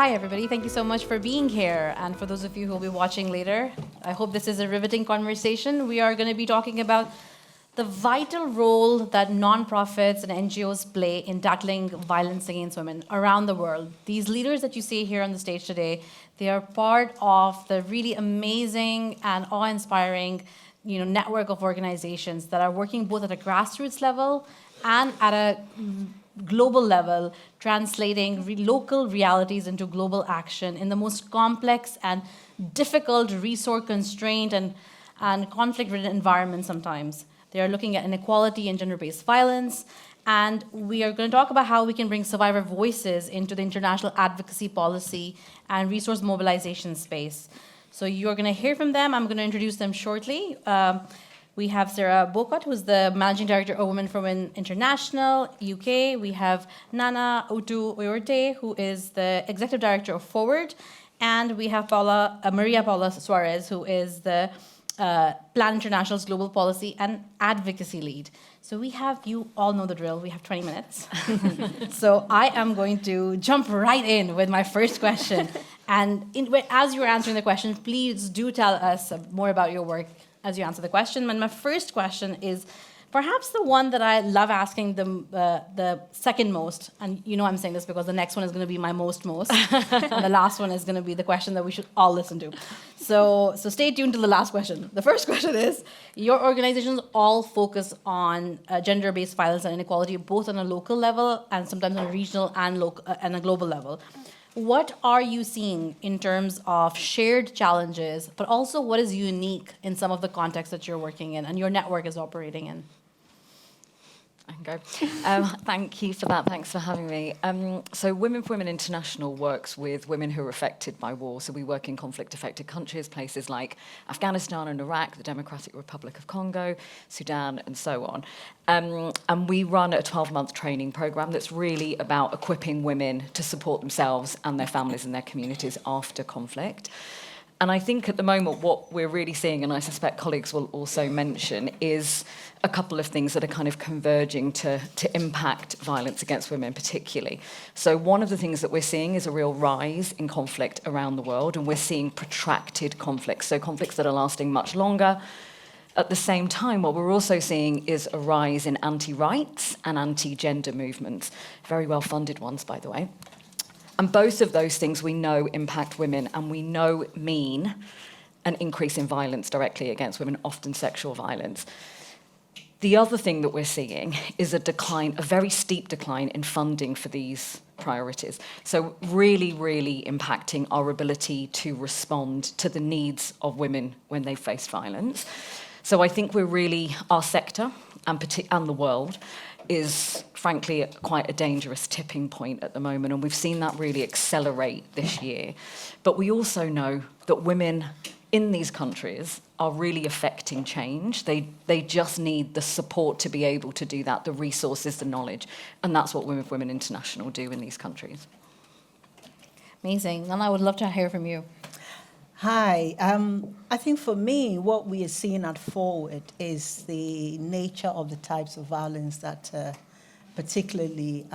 Hi, everybody. Thank you so much for being here. And for those of you who will be watching later, I hope this is a riveting conversation. We are going to be talking about the vital role that nonprofits and NGOs play in tackling violence against women around the world. These leaders that you see here on the stage today, they are part of the really amazing and awe-inspiring network of organizations that are working both at a grassroots level and at a global level, translating local realities into global action in the most complex and difficult, resource-constrained and conflict-ridden environments sometimes. They are looking at inequality and gender-based violence, and we are going to talk about how we can bring survivor voices into the international advocacy policy and resource mobilization space. So you're going to hear from them. I'm going to introduce them shortly. We have Sara Bowcutt, who's the Managing Director of Women for Women International, UK. We have Naana Otoo-Oyortey, who is the Executive Director of Forward. And we have Maria Paula Suarez, who is the Plan International's Global Policy and Advocacy Lead. So you all know the drill, we have 20 minutes. So I am going to jump right in with my first question. And as you're answering the question, please do tell us more about your work as you answer the question. And my first question is perhaps the one that I love asking the second most. And I'm saying this because the next one is going to be my most. And the last one is going to be the question that we should all listen to. So stay tuned to the last question. The first question is, your organizations all focus on gender-based violence and inequality, both on a local level and sometimes on a regional and a global level. What are you seeing in terms of shared challenges, but also what is unique in some of the contexts that you're working in and your network is operating in? I can go. Thank you for that. Thanks for having me. So Women for Women International works with women who are affected by war. So we work in conflict-affected countries, places like Afghanistan and Iraq, the Democratic Republic of Congo, Sudan, and so on. And we run a 12-month training program that's really about equipping women to support themselves and their families and their communities after conflict. And I think at the moment what we're really seeing, and I suspect colleagues will also mention, is a couple of things that are kind of converging to impact violence against women particularly. So one of the things that we're seeing is a real rise in conflict around the world, and we're seeing protracted conflicts, so conflicts that are lasting much longer. At the same time, what we're also seeing is a rise in anti-rights and anti-gender movements, very well-funded ones, by the way. And both of those things we know impact women and we know mean an increase in violence directly against women, often sexual violence. The other thing that we're seeing is a very steep decline in funding for these priorities. So really, really impacting our ability to respond to the needs of women when they face violence. So I think our sector and the world is frankly quite a dangerous tipping point at the moment, and we've seen that really accelerate this year. But we also know that women in these countries are really affecting change. They just need the support to be able to do that, the resources, the knowledge, and that's what Women for Women International do in these countries. Amazing. Nana, I would love to hear from you. Hi. I think for me, what we are seeing at Forward is the nature of the types of violence that particularly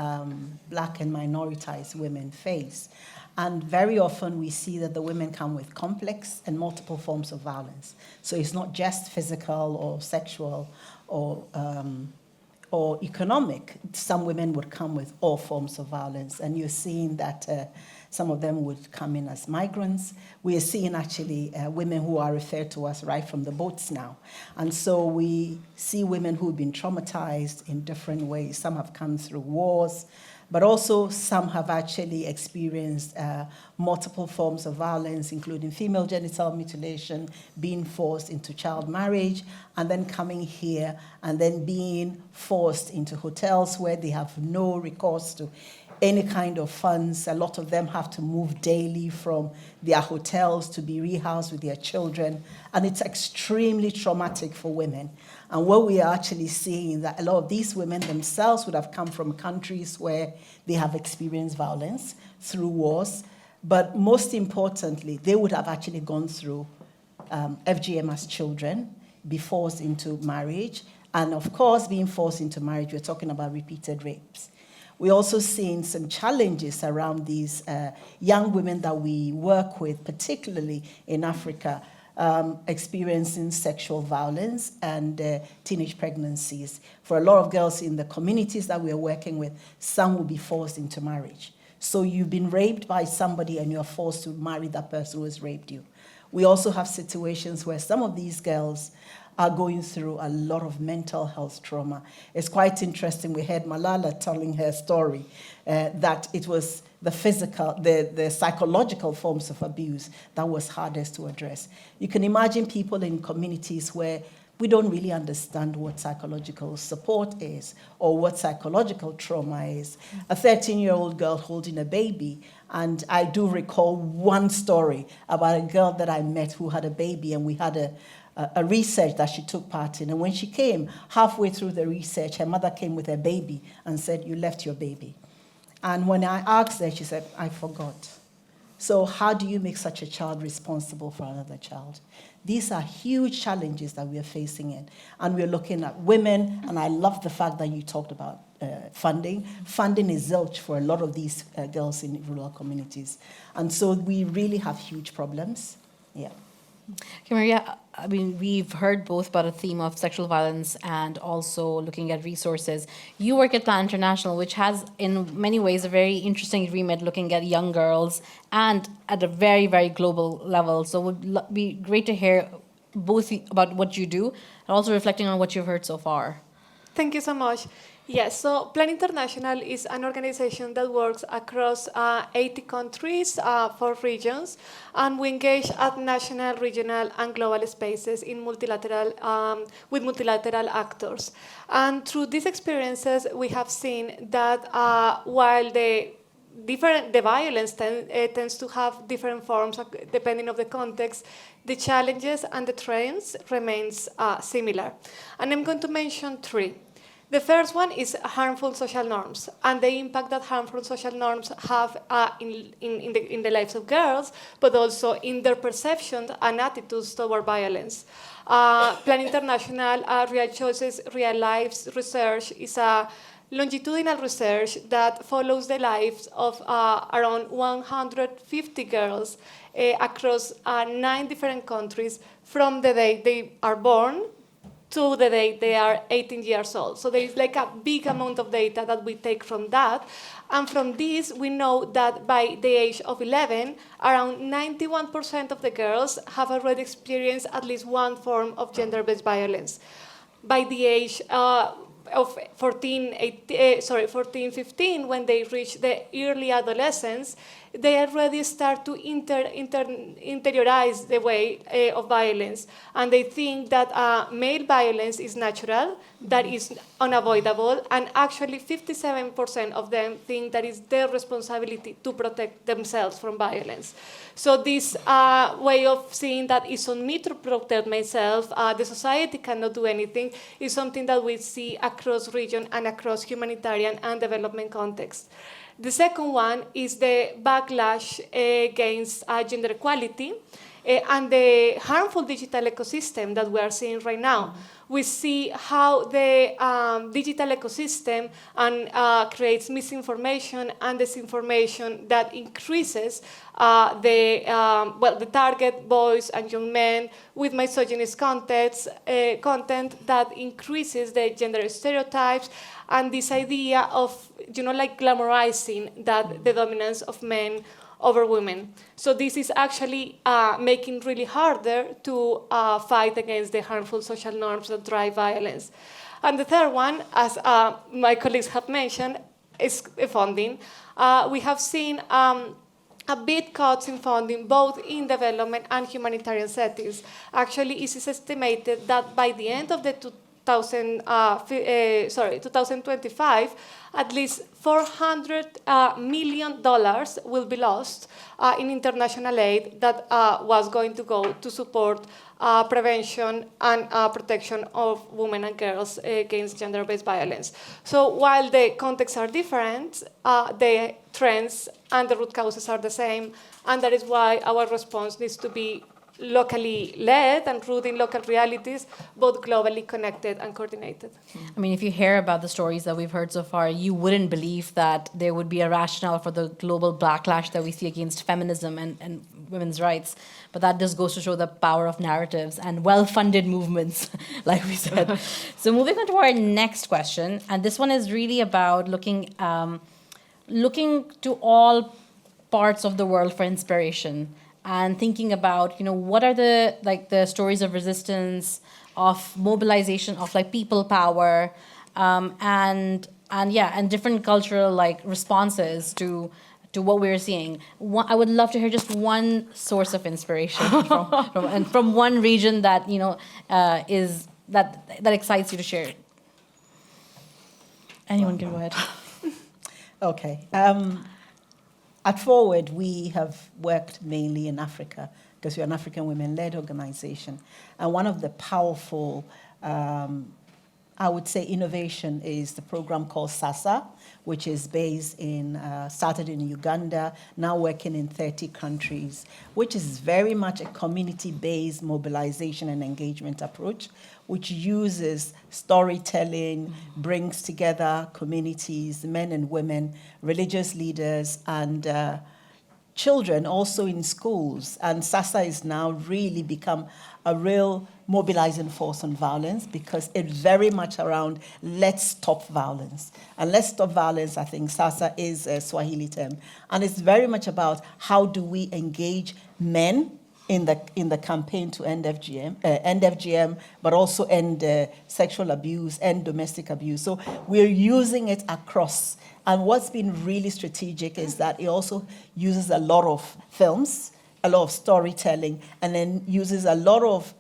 Black and minoritized women face. And very often we see that the women come with complex and multiple forms of violence. So it's not just physical or sexual or economic. Some women would come with all forms of violence. And you're seeing that some of them would come in as migrants. We are seeing actually women who are referred to us right from the boats now. And so we see women who've been traumatized in different ways. Some have come through wars, but also some have actually experienced multiple forms of violence, including female genital mutilation, being forced into child marriage, and then coming here and then being forced into hotels where they have no recourse to any kind of funds. A lot of them have to move daily from their hotels to be rehoused with their children. And it's extremely traumatic for women. And what we are actually seeing that a lot of these women themselves would have come from countries where they have experienced violence through wars. But most importantly, they would have actually gone through FGM as children, be forced into marriage. And of course, being forced into marriage, we're talking about repeated rapes. We're also seeing some challenges around these young women that we work with, particularly in Africa, experiencing sexual violence and teenage pregnancies. For a lot of girls in the communities that we're working with, some will be forced into marriage. So you've been raped by somebody and you're forced to marry that person who has raped you. We also have situations where some of these girls are going through a lot of mental health trauma. It's quite interesting. We heard Malala telling her story that it was the physical, the psychological forms of abuse that was hardest to address. You can imagine people in communities where we don't really understand what psychological support is or what psychological trauma is. A 13-year-old girl holding a baby, and I do recall one story about a girl that I met who had a baby, and we had a research that she took part in. And when she came, halfway through the research, her mother came with her baby and said, "You left your baby." And when I asked her, she said, "I forgot." So how do you make such a child responsible for another child? These are huge challenges that we are facing in. And we're looking at women, and I love the fact that you talked about funding. Funding is zilch for a lot of these girls in rural communities. And so we really have huge problems. Yeah. Okay, Maria, I mean, we've heard both about a theme of sexual violence and also looking at resources. You work at Plan International, which has, in many ways, a very interesting remit looking at young girls and at a very, very global level. So it would be great to hear both about what you do and also reflecting on what you've heard so far. Thank you so much. Yes, so Plan International is an organization that works across 80 countries, 4 regions, and we engage at national, regional, and global spaces in multilateral, with multilateral actors. And through these experiences, we have seen that while the violence tends to have different forms depending on the context, the challenges and the trends remains similar. And I'm going to mention 3. The first one is harmful social norms and the impact that harmful social norms have in the lives of girls, but also in their perceptions and attitudes toward violence. Plan International Real Choices, Real Lives research is a longitudinal research that follows the lives of around 150 girls across 9 different countries from the day they are born to the day they are 18 years old. So there is like a big amount of data that we take from that. And from this, we know that by the age of 11, around 91% of the girls have already experienced at least one form of gender-based violence. By the age of 14, 15, when they reach the early adolescence, they already start to interiorize the way of violence. And they think that male violence is natural, that is unavoidable, and actually 57% of them think that it's their responsibility to protect themselves from violence. So this way of seeing that it's on me to protect myself, the society cannot do anything, is something that we see across region and across humanitarian and development contexts. The second one is the backlash against gender equality and the harmful digital ecosystem that we are seeing right now. We see how the digital ecosystem creates misinformation and disinformation that increases the target boys and young men with misogynist content that increases the gender stereotypes and this idea of, glamorizing the dominance of men over women. So this is actually making really harder to fight against the harmful social norms that drive violence. And the third one, as my colleagues have mentioned, is funding. We have seen a big cuts in funding, both in development and humanitarian settings. Actually, it is estimated that by the end of the 2025, at least $400 million will be lost in international aid that was going to go to support prevention and protection of women and girls against gender-based violence. So while the contexts are different, the trends and the root causes are the same, and that is why our response needs to be locally led and rooted in local realities, but globally connected and coordinated. I mean, if you hear about the stories that we've heard so far, you wouldn't believe that there would be a rationale for the global backlash that we see against feminism and women's rights. But that just goes to show the power of narratives and well-funded movements, like we said. So moving on to our next question, and this one is really about looking to all parts of the world for inspiration and thinking about, what are the stories of resistance, of mobilization, of people power, and different cultural responses to what we're seeing. I would love to hear just one source of inspiration from one region that is that excites you to share it. Anyone can go ahead. Okay. At Forward, we have worked mainly in Africa because we're an African women-led organization. And one of the powerful, I would say, innovation is the program called SASA, which is started in Uganda, now working in 30 countries, which is very much a community-based mobilization and engagement approach, which uses storytelling, brings together communities, men and women, religious leaders, and children also in schools. And SASA is now really become a real mobilizing force on violence because it's very much around let's stop violence. And let's stop violence, I think SASA is a Swahili term. And it's very much about how do we engage men in the campaign to end FGM, but also end sexual abuse and domestic abuse. So we're using it across. And what's been really strategic is that it also uses a lot of films, a lot of storytelling, and then uses a lot of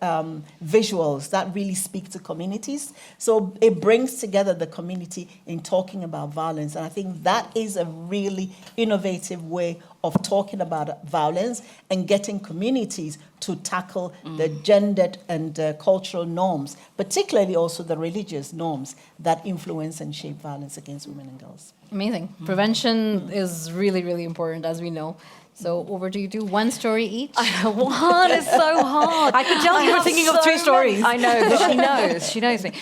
visuals that really speak to communities. So it brings together the community in talking about violence. And I think that is a really innovative way of talking about violence and getting communities to tackle the gendered and cultural norms, particularly also the religious norms that influence and shape violence against women and girls. Amazing. Prevention is really, really important, as we know. So over to you two. One story each. One is so hard. I could tell you were thinking of three stories. I know, but she knows. She knows me.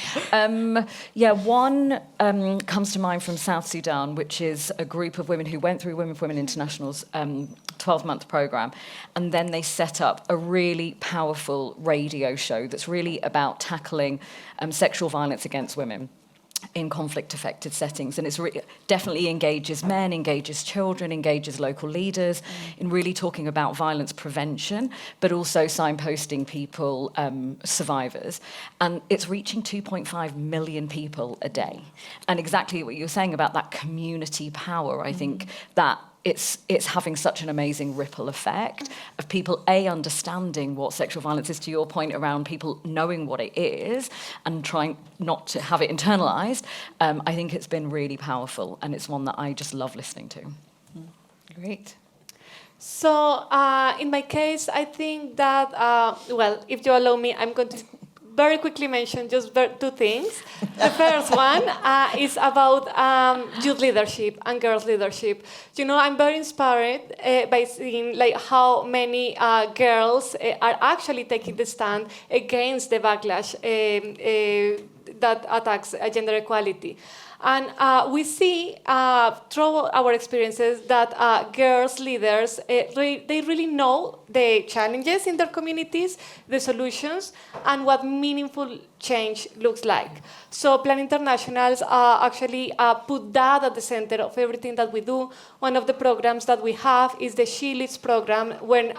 One comes to mind from South Sudan, which is a group of women who went through Women for Women International's 12-month program, and then they set up a really powerful radio show that's really about tackling sexual violence against women in conflict-affected settings. And it's definitely engages men, engages children, engages local leaders in really talking about violence prevention, but also signposting people, survivors. And it's reaching 2.5 million people a day. And exactly what you were saying about that community power, I think that it's having such an amazing ripple effect of people, understanding what sexual violence is, to your point around people knowing what it is and trying not to have it internalized. I think it's been really powerful, and it's one that I just love listening to. Great. So in my case, I think that, if you allow me, I'm going to very quickly mention just two things. The first one is about youth leadership and girls' leadership. I'm very inspired by seeing how many girls are actually taking the stand against the backlash that attacks gender equality. And we see through our experiences that girls leaders, they really know the challenges in their communities, the solutions, and what meaningful change looks like. So Plan Internationals actually put that at the center of everything that we do. One of the programs that we have is the She Leads program, when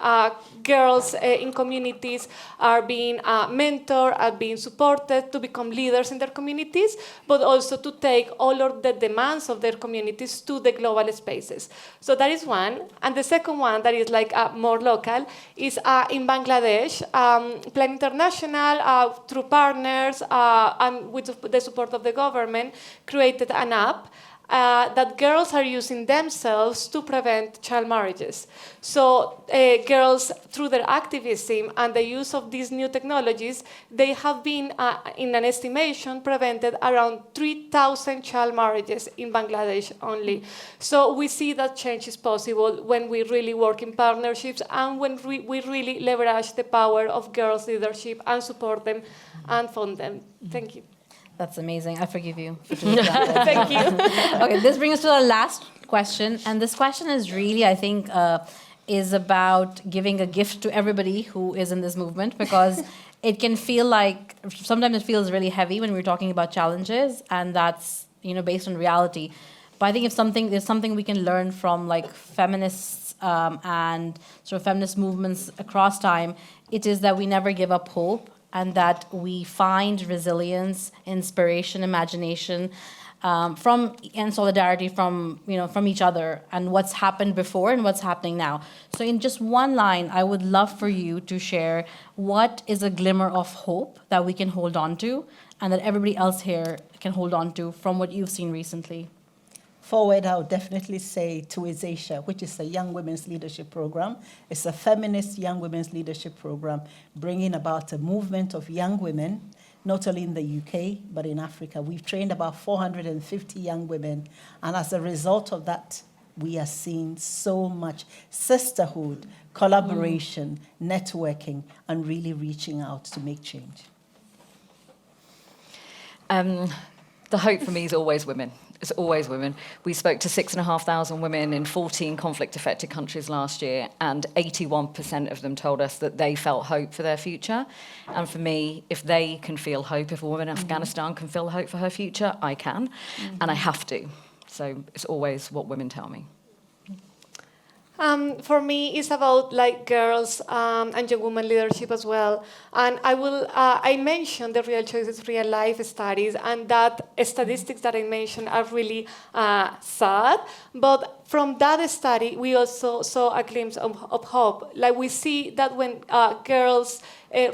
girls in communities are being mentored, are being supported to become leaders in their communities, but also to take all of the demands of their communities to the global spaces. So that is one. And the second one that is more local is in Bangladesh. Plan International, through partners and with the support of the government, created an app. that girls are using themselves to prevent child marriages. So girls, through their activism and the use of these new technologies, they have been, in an estimation, prevented around 3,000 child marriages in Bangladesh only. So we see that change is possible when we really work in partnerships and when we really leverage the power of girls' leadership and support them and fund them. Thank you. That's amazing. I forgive you for doing that. Thank you. Okay, this brings us to our last question. And this question is really, I think, is about giving a gift to everybody who is in this movement, because it can feel like, sometimes it feels really heavy when we're talking about challenges, and that's, based on reality. But I think if there's something we can learn from like feminists and sort of feminist movements across time, it is that we never give up hope, and that we find resilience, inspiration, imagination, and solidarity from each other and what's happened before and what's happening now. So in just one line, I would love for you to share what is a glimmer of hope that we can hold on to and that everybody else here can hold on to from what you've seen recently. Forward, I would definitely say Tuizasia, which is a young women's leadership program. It's a feminist young women's leadership program, bringing about a movement of young women, not only in the UK, but in Africa. We've trained about 450 young women, and as a result of that, we are seeing so much sisterhood, collaboration, networking, and really reaching out to make change. The hope for me is always women. It's always women. We spoke to 6,500 women in 14 conflict-affected countries last year, and 81% of them told us that they felt hope for their future. And for me, if they can feel hope, if a woman in Afghanistan can feel hope for her future, I can, and I have to. So it's always what women tell me. For me, it's about like girls and young women leadership as well. And I mentioned the Real Choices, Real Life studies, and that statistics that I mentioned are really sad. But from that study, we also saw a glimpse of hope. Like we see that when girls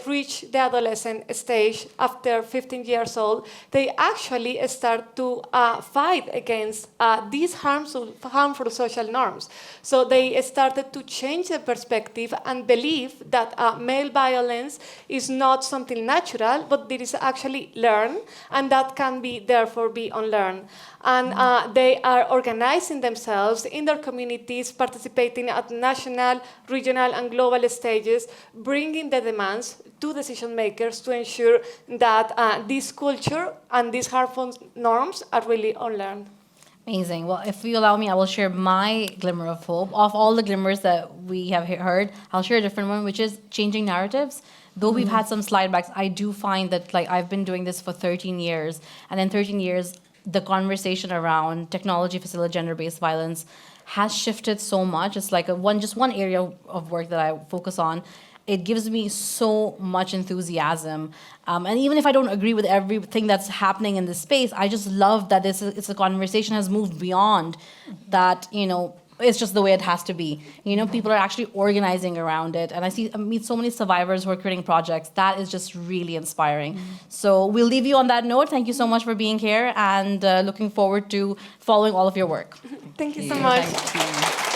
reach the adolescent stage after 15 years old, they actually start to fight against these harmful social norms. So they started to change the perspective and believe that male violence is not something natural, but it is actually learned, and that can be therefore be unlearned. And they are organizing themselves in their communities, participating at national, regional, and global stages, bringing the demands to decision makers to ensure that this culture and these harmful norms are really unlearned. Amazing. Well, if you allow me, I will share my glimmer of hope. Of all the glimmers that we have heard, I'll share a different one, which is changing narratives. Though we've had some slide backs, I do find that I've been doing this for 13 years, and in 13 years, the conversation around technology facilitated gender-based violence has shifted so much. It's like just one area of work that I focus on. It gives me so much enthusiasm. And even if I don't agree with everything that's happening in this space, I just love that it's a conversation has moved beyond that, it's just the way it has to be. People are actually organizing around it. And I meet so many survivors who are creating projects. That is just really inspiring. So we'll leave you on that note. Thank you so much for being here, and looking forward to following all of your work. Thank you so much. Thank you.